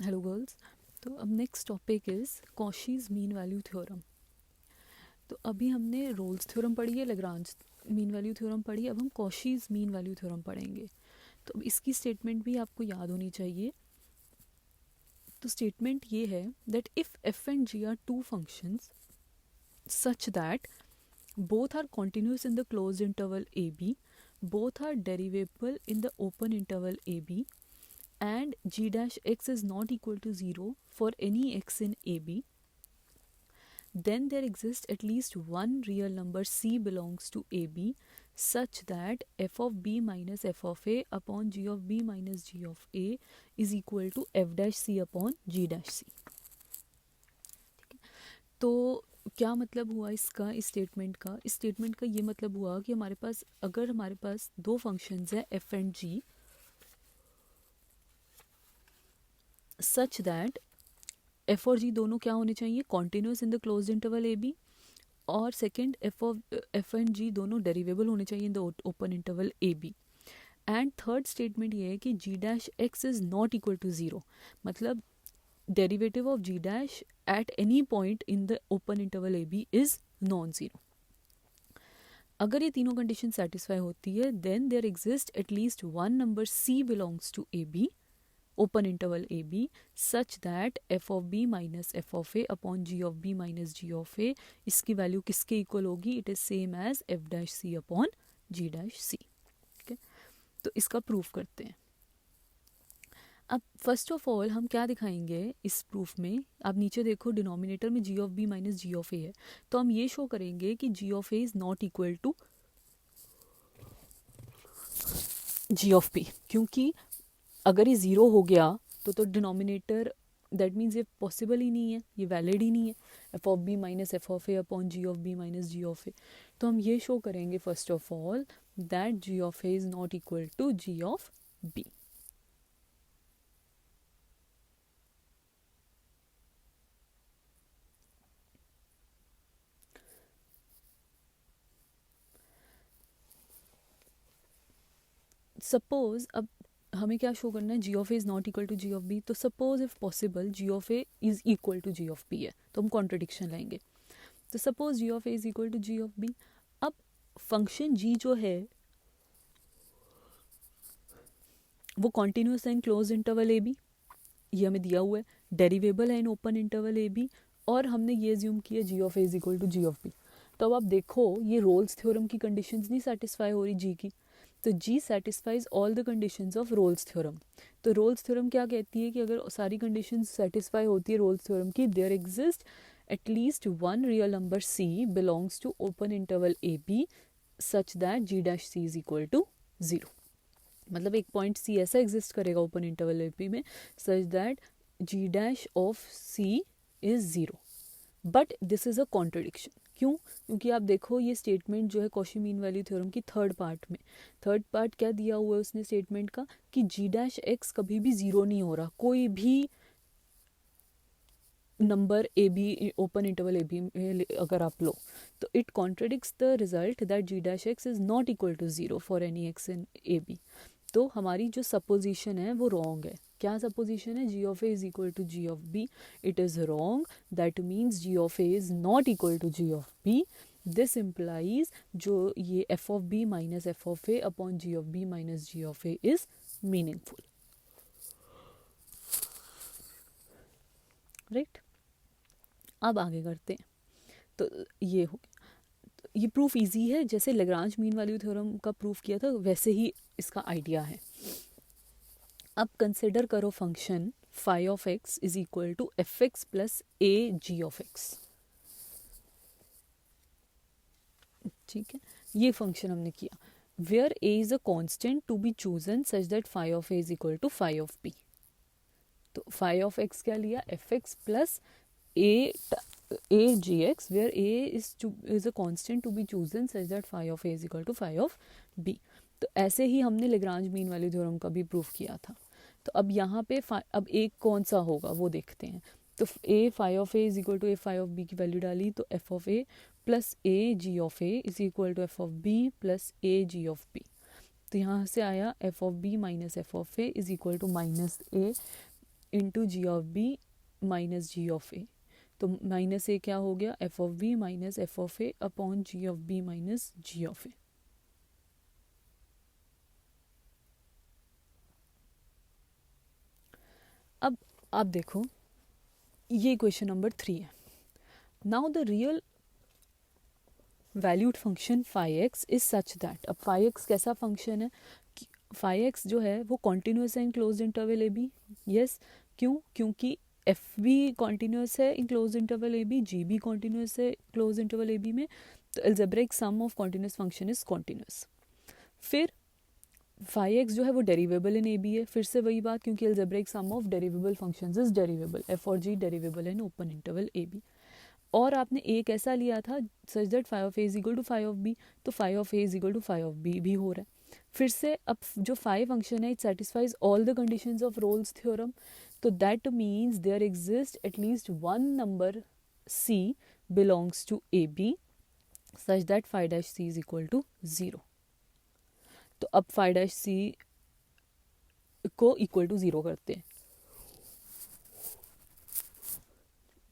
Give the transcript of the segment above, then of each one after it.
Hello girls. तो अब next topic is Cauchy's mean value theorem. तो अभी हमने रोल्स थ्योरम पढ़ी है, लैग्रांज मीन वैल्यू थ्योरम पढ़ी, अब हम कॉशीज़ मीन वैल्यू थ्योरम पढ़ेंगे। तो अब इसकी स्टेटमेंट भी आपको याद होनी चाहिए। तो स्टेटमेंट ये है that if f and g are two functions such that both are continuous in the closed interval AB, both are derivable in the open interval AB, and g dash x is not equal to 0 for any x in AB, then there exists at least one real number c belongs to AB such that f of b minus f of a upon g of b minus g of a is equal to f dash c upon g dash c। तो क्या मतलब हुआ इसका, इस statement का ये मतलब हुआ कि अगर हमारे पास दो फंक्शंस हैं f and g such that f और g दोनों क्या होने चाहिए, continuous in the closed interval A B, और सेकेंड f एंड g दोनों डेरिवेबल होने चाहिए in the open interval A b. And third statement ये है कि g dash x is not equal to zero, मतलब derivative of g dash at any point in the open interval A b is non zero. अगर ये तीनों condition satisfy होती है then there exist at least one number c belongs to a b open interval A b such that f of B minus F of A upon ji of B minus ji of a, इसकी value किसके equal होगी, it is same as f dash C upon ji dash c. ठीक है, तो इसका proof करते हैं। अब फर्स्ट ऑफ ऑल हम क्या दिखाएंगे इस प्रूफ में, आप नीचे देखो डिनोमिनेटर में g of B minus ji of a है, तो हम ये शो करेंगे कि g of A is not equal to ji of p, क्योंकि अगर ये ज़ीरो हो गया तो डिनोमिनेटर दैट मीन्स ये पॉसिबल ही नहीं है, ये वैलिड ही नहीं है, F of B minus F of A upon ji of B minus ji of ए। तो हम ये शो करेंगे first of all that g of A is not equal to ji of b. Suppose अब हमें क्या शो करना है, जी of A is not equal to ji of B. तो suppose if possible g of A is equal to ji of b है, तो हम contradiction लाएंगे। तो suppose g of A is equal to ji of b, अब function g जो है वो कॉन्टिन्यूस है in close interval A B, ये हमें दिया हुआ है, डेरिवेबल है in open interval A B, और हमने ये ज्यूम किया G of A is equal to ji of B. तो अब आप देखो ये रोल्स थ्योरम की कंडीशंस नहीं सेटिस्फाई हो रही जी की, तो G satisfies all the conditions of Rolle's theorem. तो रोल्स थ्योरम क्या कहती है कि अगर सारी कंडीशंस सेटिस्फाई होती है रोल्स थ्योरम की, there exist at least one real number c belongs to open interval A b such that g dash C is equal to zero. मतलब एक पॉइंट सी ऐसा एग्जिस्ट करेगा ओपन इंटरवल ए बी में such that g dash of c is zero, but this is a contradiction. क्यों? क्योंकि आप देखो ये स्टेटमेंट जो है कॉशी मीन वैल्यू थ्योरम की थर्ड पार्ट क्या दिया हुआ है उसने स्टेटमेंट का कि जी डैश एक्स कभी भी ज़ीरो नहीं हो रहा, कोई भी number a b open interval A B में अगर आप लो, तो it contradicts the result that g dash x is not equal to zero for any x in A B. तो हमारी जो सपोजिशन है वो रॉन्ग है। क्या सपोजिशन है, जी of A is equal to ji of B, it is wrong, that means G of A is not equal to ji of B. This implies जो ये F of B minus F of A upon ji of B minus ji of A is meaningful, right. अब आगे करते हैं। तो ये हो गया, तो ये प्रूफ इजी है, जैसे लैग्रांज मीन वैल्यू थ्योरम का प्रूफ किया था वैसे ही इसका आइडिया है। अब कंसिडर करो function phi of x is equal to f x plus A ji of x. ठीक है, ये फंक्शन हमने किया where a is a constant to be chosen such that phi of A is equal to phi of B. तो phi of x क्या लिया, f x plus A g x where a is a constant to be chosen such that phi of A is equal to phi of B. तो ऐसे ही हमने Lagrange mean value theorem का भी proof किया था। तो अब यहाँ पे अब एक कौन सा होगा वो देखते हैं। तो A phi of A is equal to A phi of B की वैल्यू डाली, तो F of A plus A ji of A is equal to F of B plus A ji of B. तो यहाँ से आया F of B minus F of A is equal to minus A into G of B minus ji of ए। तो minus A क्या हो गया, F of B minus F of A upon ji of B minus ji of A. अब आप देखो ये question number 3 है। Now the real valued function phi X is such that, अब फाई एक्स कैसा फंक्शन है, फाई एक्स जो है वो कॉन्टिन्यूस है in close interval A B. Yes, क्यों, क्योंकि एफ भी कॉन्टिन्यूस है in close interval A B, G भी कॉन्टिन्यूस है क्लोज इंटरवल ए बी में, तो algebraic sum of continuous function is continuous. फिर फाई एक्स जो है वो डेरिवेबल इन ए बी है, फिर से वही बात, क्योंकि algebraic sum of derivable functions is derivable, F और G derivable in open interval A B. और आपने ए कैसा लिया था, such that phi of A is equal to phi of B, तो phi of A is equal to phi of B भी हो रहा है। फिर से अब जो फाई फंक्शन है it satisfies all the conditions of Rolle's theorem, तो that means there exist at least one number c belongs to a b such that phi dash C is equal to 0। तो अब फाई डैश सी को equal to 0 करते हैं।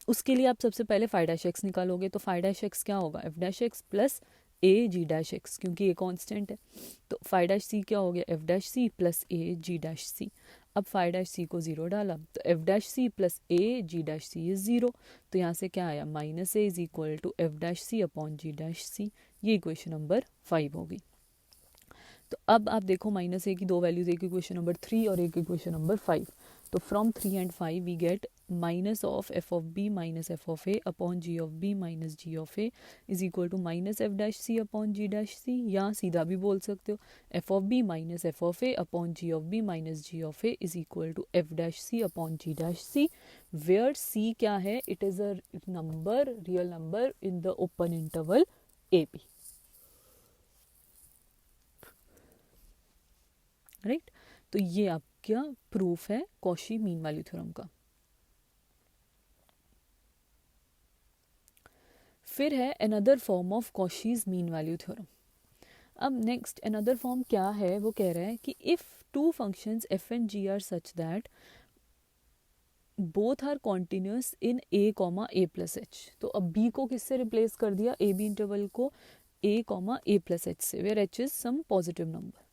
उसके लिए आप सबसे पहले फाई डैश एक्स निकालोगे, तो फाई डैश एक्स क्या होगा, एफ डैश एक्स प्लस ए जी डैश एक्स, क्योंकि ए कांस्टेंट है। तो फाई डैश सी क्या हो गया, एफ डैश सी प्लस ए जी डैश सी। अब फाई डैश सी को 0 डाला तो F dash C plus A G dash C is 0, तो यहाँ से क्या आया, minus A is equal to F dash C upon ji dash C. ये इक्वेशन नंबर 5 होगी। तो अब आप देखो माइनस ए की दो वैल्यूज, एक इक्वेशन नंबर 3 और एक इक्वेशन नंबर 5। तो from 3 and 5 we get minus of F of B minus F of A upon ji of B minus ji of A is equal to minus F dash C upon ji dash C, या सीधा भी बोल सकते हो F of B minus F of A upon ji of B minus ji of A is equal to F dash C upon ji dash C, where सी क्या है, it is a number, real number in the open interval A B. Right, तो ये आपका proof है Cauchy mean value theorem का। फिर है another form of Cauchy's mean value theorem. अब नेक्स्ट अनदर फॉर्म क्या है, वो कह रहा है कि if two functions f and g are such that both are continuous in A comma A plus h, तो अब बी को किससे रिप्लेस कर दिया, ए बी इंटरवल को A comma A plus H से, where H is some positive number.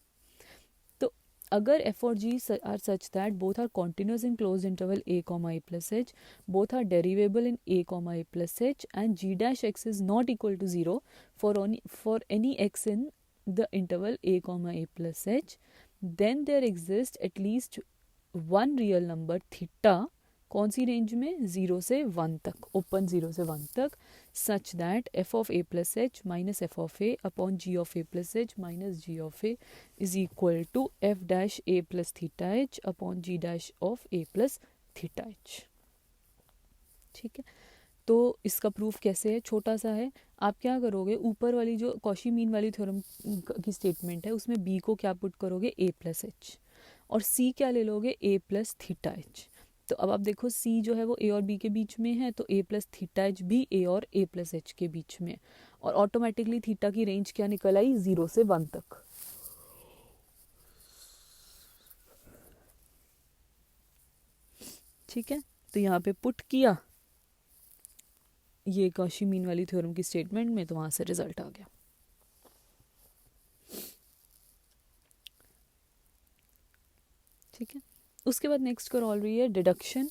तो अगर एफ और G are such that both are continuous in close interval A comma A plus H, both are derivable in A comma A plus H, and G dash X is not equal to 0 for any x in the interval a comma a plus h, then there exists at least one real number theta, कौन सी range में, 0 से 1 तक, open 0 से 1 तक, such that f of A plus h minus F of A upon ji of A plus h minus ji of A is equal to F dash a plus theta h upon ji dash of A plus theta h. ठीक है, तो इसका proof कैसे है, छोटा सा है। आप क्या करोगे, ऊपर वाली जो कॉशी मीन वाली थ्योरम की स्टेटमेंट है उसमें बी को क्या पुट करोगे, ए प्लस एच, और सी क्या ले लोगे, ए प्लस थीटा एच। तो अब आप देखो सी जो है वो ए और बी के बीच में है, तो ए प्लस थीटा एच भी ए और ए प्लस एच के बीच में, और ऑटोमेटिकली थीटा की रेंज क्या निकल आई, 0 से 1 तक। ठीक है, तो यहाँ पे पुट किया ये कॉशी मीन वाली थ्योरम की स्टेटमेंट में, तो वहां से रिजल्ट आ गया। ठीक है, उसके बाद नेक्स्ट करोलरी है deduction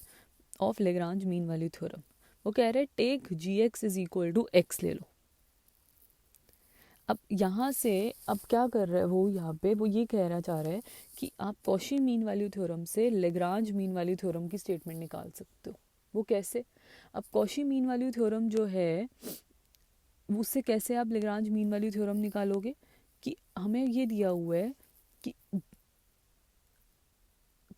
of Lagrange mean value theorem. वो कह रहे हैं take ji x is equal to x ले लो। अब यहाँ से अब क्या कर रहा है वो, यहाँ पे वो ये कहना चाह रहा है कि आप कॉशी मीन वैल्यू थ्योरम से लेग्रांज मीन वैल्यू थ्योरम की स्टेटमेंट निकाल सकते हो। वो कैसे, अब कॉशी मीन वैल्यू थ्योरम जो है उससे कैसे आप लेग्रांज मीन वैल्यू थ्योरम निकालोगे, कि हमें ये दिया हुआ है कि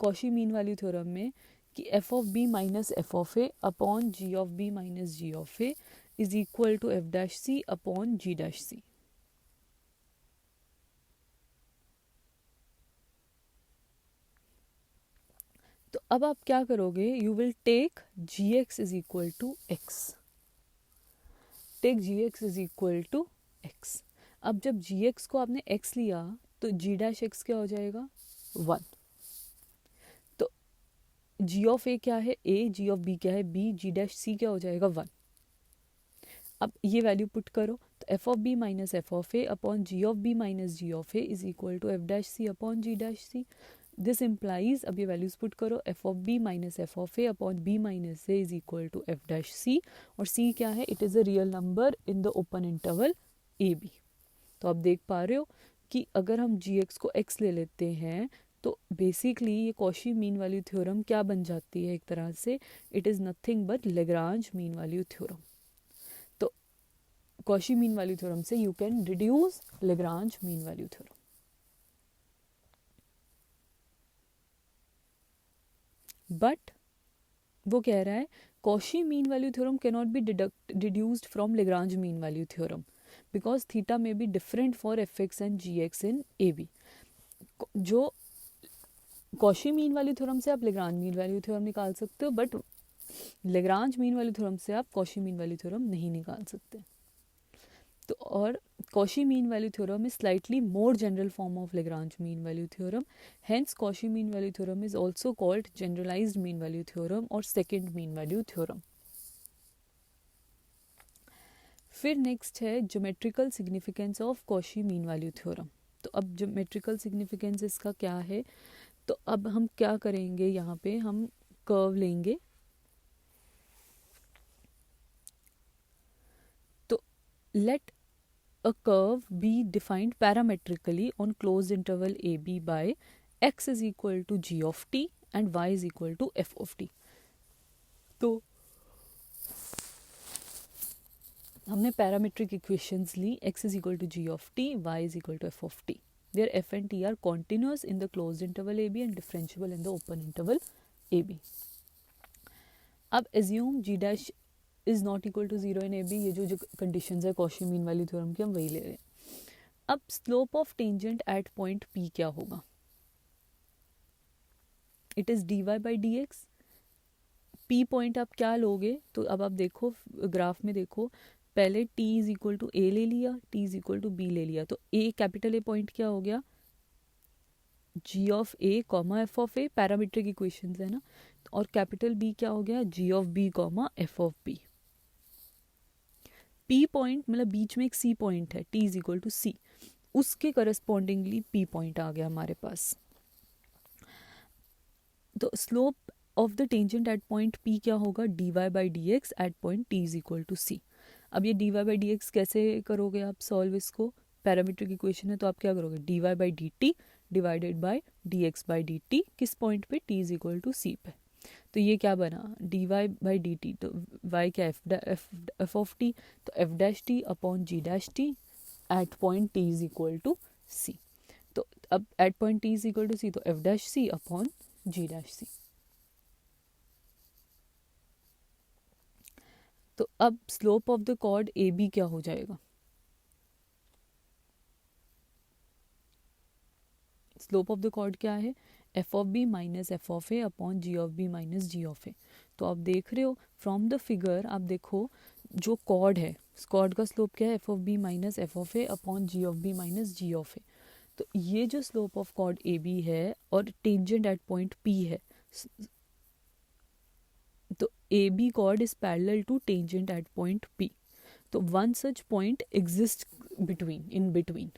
कॉशी मीन वैल्यू थ्योरम में कि F of B minus F of A upon ji of B minus ji of A is equal to F dash C upon ji dash सी। तो अब आप क्या करोगे, you will take ji x is equal to X, take ji x is equal to X. अब जब जी x को आपने x लिया तो जी डैश एक्स क्या हो जाएगा, 1। तो जी ऑफ ए क्या है ए, जी ऑफ बी क्या है बी, जी डैश सी क्या हो जाएगा 1। अब ये वैल्यू पुट करो तो F of B minus F of A upon ji of B minus ji of A is equal to F dash C upon ji dash C. This implies, अब ये values put करो, F of B minus F of A upon B minus A is equal to F dash C, और C क्या है, it is a real number in the open interval A B. तो आप देख पा रहे हो कि अगर हम जी एक्स को एक्स ले लेते हैं तो बेसिकली ये कॉशी मीन वैल्यू थ्योरम क्या बन जाती है एक तरह से, it is nothing but Lagrange mean value theorem. तो कॉशी मीन वैल्यू थ्योरम से you can reduce Lagrange mean value theorem. But वो कह रहा है Cauchy mean value theorem can not be deduced from Lagrange mean value theorem because theta may be different for F x and ji X in A B. जो Cauchy mean value theorem से आप Lagrange mean value theorem निकाल सकते हो, but Lagrange mean value theorem से आप Cauchy mean value theorem नहीं निकाल सकते। तो और Cauchy mean value theorem is slightly more general form of Lagrange mean value theorem, hence Cauchy mean value theorem is also called generalised mean value theorem और second mean value theorem. फिर next है geometrical significance of Cauchy mean value theorem. तो अब geometrical significance इसका क्या है, तो अब हम क्या करेंगे, यहाँ पे हम कर्व लेंगे। तो late a curve be defined parametrically on closed interval AB by x is equal to g of t and y is equal to f of t। तो हमने पैरामेट्रिक इक्वेशंस ली, x is equal to g of t, y is equal to f of t, where f and t are continuous in the closed interval AB and differentiable in the open interval AB। अब assume g dash is not equal to 0 in AB, ये जो conditions है Cauchy mean value theorem की हम वही ले रहे हैं। अब slope of tangent at point P क्या होगा, it is dy by d x. P point आप क्या लोगे, तो अब आप देखो ग्राफ में देखो, पहले t is equal to a ले लिया, t is equal to b ले लिया, तो a कैपिटल ए पॉइंट क्या हो गया, g of a comma f of a, parametric equations है ना, और कैपिटल b क्या हो गया, g of b comma f of b। P point मतलब बीच में एक C पॉइंट है, t is equal to C, उसके करस्पॉन्डिंगली P पॉइंट आ गया हमारे पास। तो slope of the tangent at point P क्या होगा, dy by d x at point t is equal to C। अब ये dy बाई डी एक्स कैसे करोगे आप सॉल्व इसको, पैरामीट्रिक इक्वेशन है तो आप क्या करोगे, dy by d t divided by d x by d t, किस पॉइंट पे, t is equal to C पे। तो ये क्या बना, dy बाई डी टी, तो y क्या एफ ऑफ टी, तो F dash t upon ji dash t at point t is equal to C। तो अब at point t is equal to C, तो एफ डैश सी upon जी dash सी। तो अब slope of the chord A B क्या हो जाएगा, slope of the chord क्या है, F of B minus F of A upon ji of B minus ji of ए। तो आप देख रहे हो फ्रॉम द फिगर, आप देखो जो कॉर्ड है, कॉर्ड का स्लोप क्या है, F of B minus F of A upon ji of B minus ji of ए। तो ये जो slope of chord A B है और टेंजेंट एट पॉइंट पी है, तो A B chord is parallel to tangent at point P. तो one such point exist between, in between,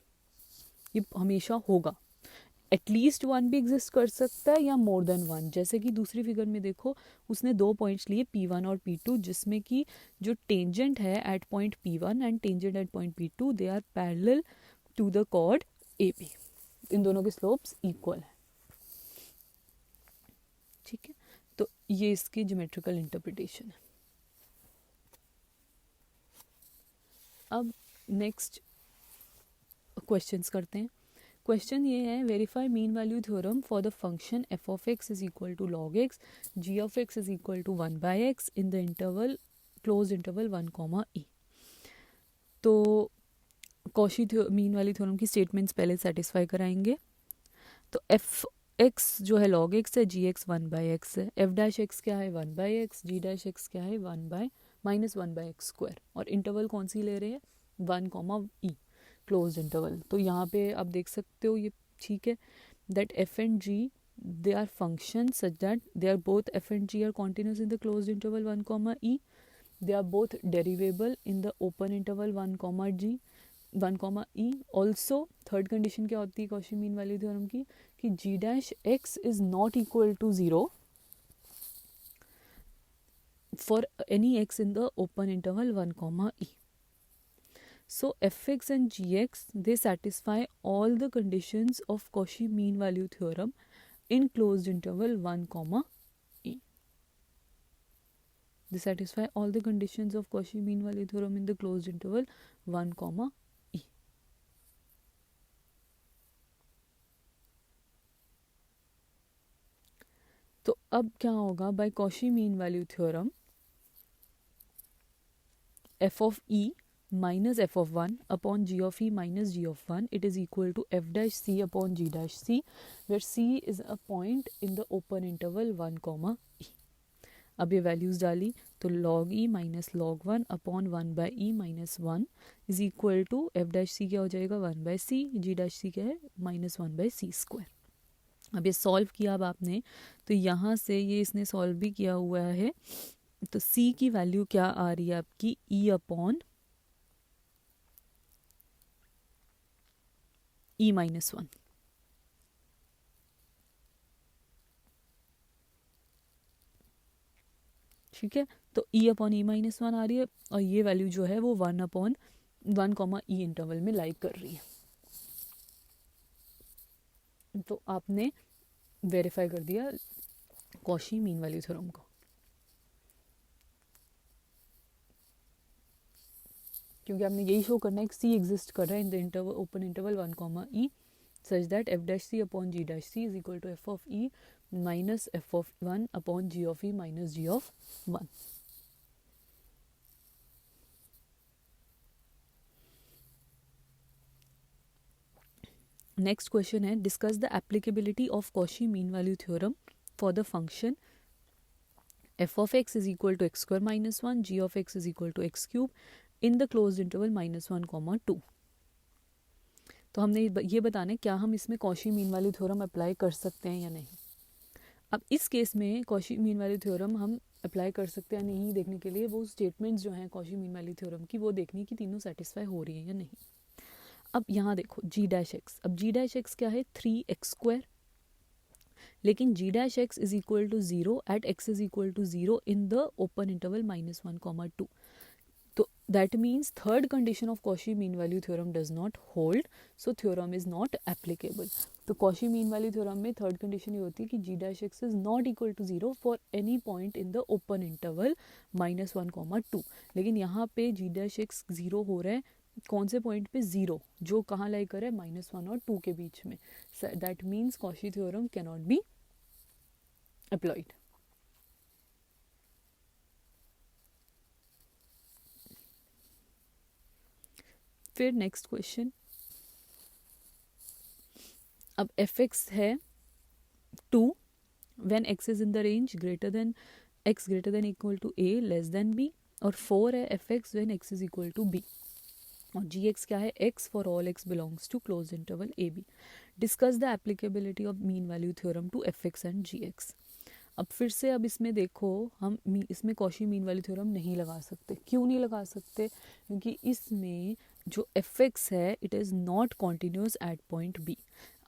ये हमेशा होगा, एटलीस्ट वन भी एग्जिस्ट कर सकता है या मोर देन वन। जैसे कि दूसरी फिगर में देखो, उसने दो पॉइंट्स लिए P1 और P2, जिसमें कि जो टेंजेंट है at point P1 and tangent at point P2 they are parallel to the chord AB, इन दोनों के स्लोप्स इक्वल है। ठीक है, तो ये इसकी ज्योमेट्रिकल इंटरप्रिटेशन है। अब नेक्स्ट क्वेश्चंस करते हैं। क्वेश्चन ये है, verify mean value theorem for the function f of x is equal to log x, g of x is equal to 1 by x in the interval close interval 1 comma e. तो Cauchy mean value theorem की statements पहले satisfy कराएंगे। तो f x जो है log x है, g x 1 by x है, f dash x क्या है 1 by x, g dash x क्या है 1 by minus 1 by x square, और इंटरवल कौन सी ले रहे हैं 1 कॉमा ई, क्लोज इंटरवल। तो यहाँ पे आप देख सकते हो ये ठीक है, that f and g they are functions such that they are both f and g are continuous in the closed interval 1 comma e. They are both derivable in the open interval 1 comma g 1 comma e. Also third condition क्या होती है Cauchy mean value theorem की कि g dash x is not equal to 0 for any x in the open interval 1 comma e. So fx and gx, they satisfy all the conditions of Cauchy mean value theorem in closed interval 1 comma e. They satisfy all the conditions of Cauchy mean value theorem in the closed interval 1 comma e. तो अब क्या होगा bye Cauchy mean value theorem f of e minus f of 1 upon g of e minus g of 1, it is equal to f dash c upon g dash c, where c is a point in the open interval 1 comma e. अब ये values डाली तो log e minus log 1 upon 1 by E minus 1 is equal to F dash C क्या हो जाएगा 1 by C, ji dash C क्या है minus 1 by C square. अब ये सॉल्व किया अब आपने तो यहाँ से ये इसने सॉल्व भी किया हुआ है, तो c की वैल्यू क्या आ रही है आपकी e अपॉन e माइनस 1। ठीक है, तो e अपॉन ई माइनस 1 आ रही है और ये वैल्यू जो है वो 1 अपॉन 1 कॉमा ई इंटरवल में लाई कर रही है। तो आपने वेरीफाई कर दिया कॉशी मीन वैल्यू थ्योरम को, क्योंकि आपने यही शो करना है कि सी एग्जिस्ट कर रहा है इन the interval open interval 1 comma E such that f dash c upon g dash c is equal to f of e minus f of 1 upon g of e minus g of 1. Next question है discuss the applicability of Cauchy mean value theorem for the function f of x is equal to x square minus 1, g of x is equal to x cube in the closed interval minus 1 comma 2. तो हमने ये बताना है क्या हम इसमें Cauchy mean value theorem apply कर सकते हैं या नहीं। अब इस केस में कॉशी मीन वैल्यू थ्योरम हम अप्लाई कर सकते हैं या नहीं देखने के लिए वो स्टेटमेंट्स जो हैं कॉशी मीन वैल्यू थ्योरम की वो देखनी कि तीनों सेटिस्फाई हो रही हैं या नहीं। अब यहाँ देखो जी डैश एक्स, अब जी डैश एक्स क्या है 3x², लेकिन G dash X is equal to 0 at X is equal to 0 in the open interval minus 1 comma 2। तो that means third condition of Cauchy mean value theorem does not hold, so theorem is not applicable. तो Cauchy mean value theorem में third condition ये होती है कि g dash x is not equal to 0 for any point in the open interval minus 1 comma 2। लेकिन यहाँ पे g dash x 0 हो रहा है कौन से पॉइंट पे 0 जो कहाँ लाई कर है माइनस 1 और 2 के बीच में। That means Cauchy theorem cannot be applied। फिर नेक्स्ट क्वेश्चन, अब एफ एक्स है 2 when x is in the range greater than x greater than equal to a less than b, और 4 है f x when x is equal to b, और g x क्या है x for all x belongs to close interval A b. Discuss the applicability of mean value theorem to f x and ji x. अब फिर से अब इसमें देखो हम इसमें कॉशी मीन वैल्यू थ्योरम नहीं लगा सकते। क्यों नहीं लगा सकते? क्योंकि इसमें जो एफ एक्स है it is not continuous at point B.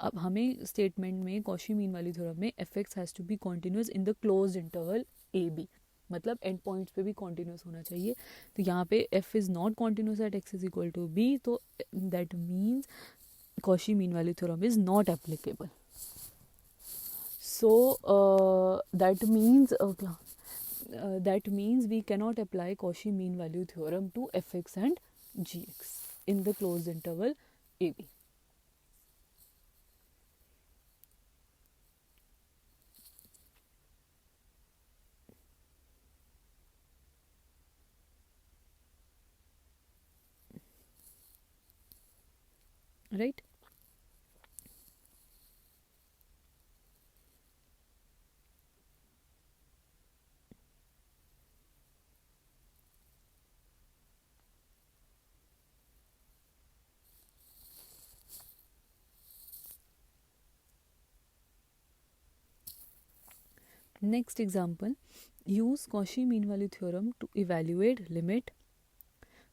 अब हमें स्टेटमेंट में कॉशी मीन वैल्यू थ्योरम में F X has to be continuous in the close interval A B, मतलब एंड पॉइंट्स पे भी कॉन्टीन्यूस होना चाहिए। तो यहाँ पे F is not continuous at X is equal to B, तो that means Cauchy mean value theorem is not applicable. So that means we cannot apply Cauchy mean value theorem to fx and gx in the closed interval AB. Right? Next example, use Cauchy mean value theorem to evaluate limit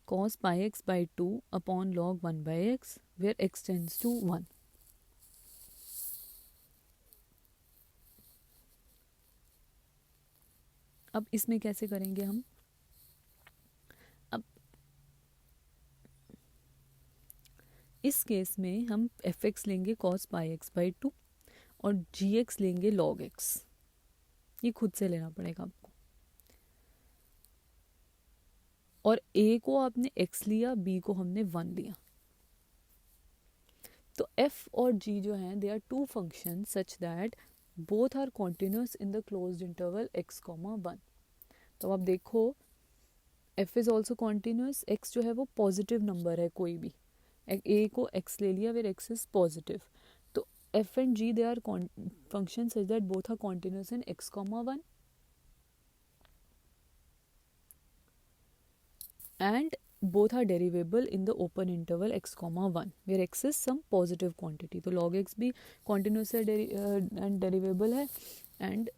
cos pi x by 2 upon log 1 by x where x tends to 1. अब इसमें कैसे करेंगे हम? अब इस case में हम F x लेंगे cos pi x by 2 और जी एक्स लेंगे log x. ये खुद से लेना पड़ेगा आपको. और a को आपने x लिया, b को हमने 1 लिया. तो f और g जो हैं they are two function such that both are continuous in the closed interval x, 1. तो आप देखो f is also continuous. x जो है वो पॉजिटिव नंबर है कोई भी. a को x ले लिया वेर x इज पॉजिटिव. तो f and g they are function such that both are continuous in x, 1 and both are derivable in the open interval x, 1 where x is some positive quantity. तो log x भी continuous है and derivable है and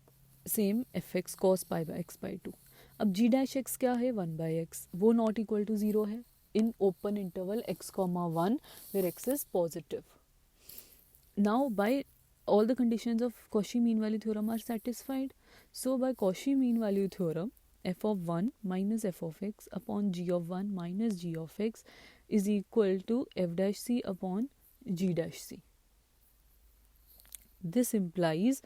same fx cos pi by x by 2. अब g dash x क्या है? 1 by x. वो not equal to 0 है in open interval x, 1 where x is positive. Now by all the conditions of Cauchy mean value theorem are satisfied. So by Cauchy mean value theorem, f of 1 minus f of x upon g of 1 minus g of x is equal to f dash c upon g dash c. This implies,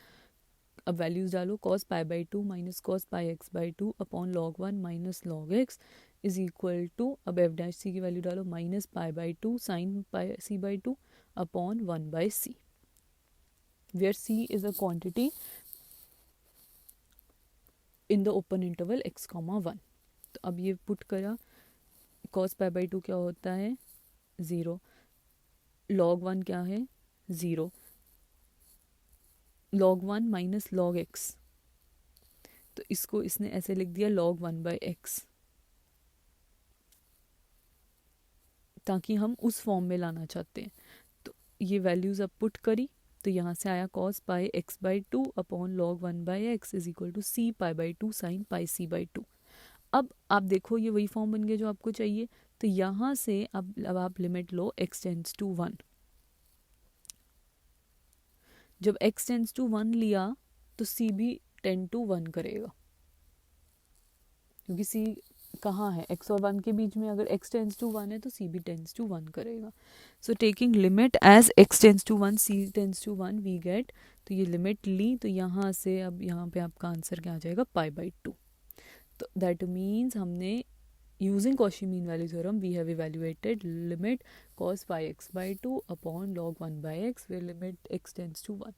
अब values डालो, cos pi by 2 minus cos pi x by 2 upon log 1 minus log x is equal to, अब f dash c की value डालो, minus pi by 2 sin pi c by 2 upon 1 by c, where c is a quantity in the open interval x, 1. तो अब ये put करा, cos pi by 2 क्या होता है? 0. log 1 क्या है? 0. log 1 माइनस log x, तो इसको इसने ऐसे लिख दिया log 1 by x, ताकि हम उस फॉर्म में लाना चाहते हैं. तो ये वैल्यूज अब पुट करी तो यहाँ से आया cos pi x by 2 upon log 1 by x is equal to c pi by 2 sin pi c by 2. अब आप देखो ये वही फॉर्म बन गया जो आपको चाहिए. तो यहाँ से अब आप लिमिट लो x टेंड्स टू 1. जब x टेंड्स टू 1 लिया तो c भी टेंड टू 1 करेगा, क्योंकि c कहाँ है? x और 1 के बीच में. अगर x टेंड्स टू 1 है तो c भी टेंड्स टू 1 करेगा. So taking limit as x tends to 1 c tends to 1 we get, तो ये लिमिट ली तो यहाँ से अब यहाँ पे आपका आंसर क्या आ जाएगा? Pi by 2. तो दैट मीन्स हमने using Cauchy mean value theorem we have evaluated limit cos pi x by 2 upon log 1 by x where limit x tends to 1.